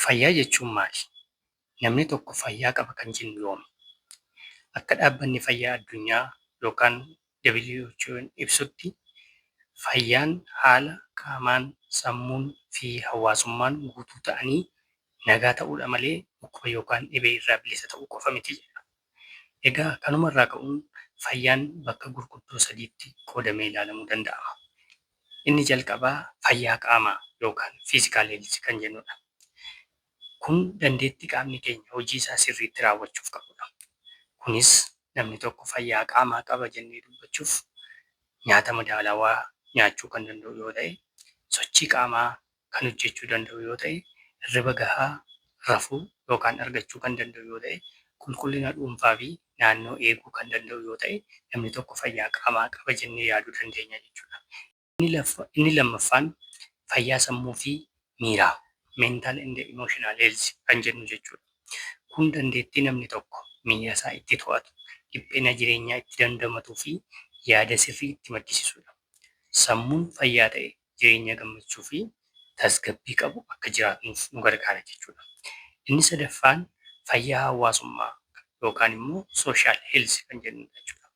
Fayyaa jechuun maali? Namni tokko fayyaa qaba kan jennu yoomi? Akka dhaabbanni fayyaa addunyaa yookaan WHO'n ibsutti fayyaan haala qaamaan, sammuun fi hawaasummaan guutuu ta'anii nagaa ta'uudha malee dhukkuba yookaan dhibee irraa bilisa ta'uu qofa miti jedha. Egaa kanumarraa ka'uun fayyaan bakka gurguddoo sadiitti qoodamee ilaalamuu danda'ama. Inni jalqabaa fayyaa qaamaa yookaan fiizikaal heelzi kan jennudha. Kun dandeettii qaamni keenya hojii isaa sirriitti raawwachuuf qabudha. Kunis namni tokko fayyaa qaamaa qaba jennee dubbachuuf nyaata madaalawaa nyaachuu kan danda'u yoo ta'e, sochii qaamaa kan hojjechuu danda'u yoo ta'e, hirriba gahaa rafuu yookaan argachuu kan danda'u yoo ta'e, qulqullina dhuunfaa fi naannoo eeguu kan danda'u yoo ta'e, namni tokko fayyaa qaamaa qaba jennee yaaduu dandeenya jechuudha. Inni lammaffaan fayyaa sammuu fi miiraa mental and emotional health kan jennu jechuudha. Kun dandeettii namni tokko miira isaa itti to'atu, dhiphina jireenyaa itti dandamatuu fi yaada sirrii itti maddisiisudha. Sammuun fayyaa ta'e jireenya gammachuu fi tasgabbii qabu akka jiraatnuuf nu gargaara jechuudha. Inni sadaffaan fayyaa hawaasummaa yookaan immoo sooshaal heelzi kan jennudha jechuudha.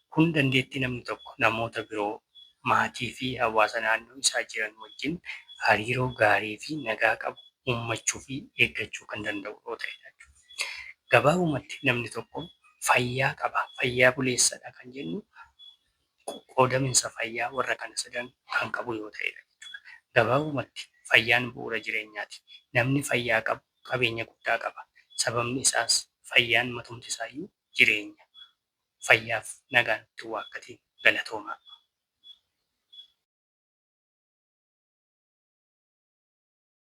Kun dandeettii namni tokko namoota biroo, maatii fi hawaasa naannoo isaa jiran wajjin hariiroo gaarii fi nagaa qabu uummachuu fi eeggachuu kan danda'u yoo ta'edha jechuudha. Gabaabumatti namni tokko fayyaa qaba, fayyaa buleessadha kan jennu qoodaminsa fayyaa warra kana sadan kan qabu yoo ta'edha jechuudha. Gabaabumatti fayyaan bu'uura jireenyaati. Namni fayyaa qabu qabeenya guddaa qaba. Sababni isaas fayyaan matumti isaayyuu jireenya. Fayyaaf nagaan itti waaqatiin galatoomaa.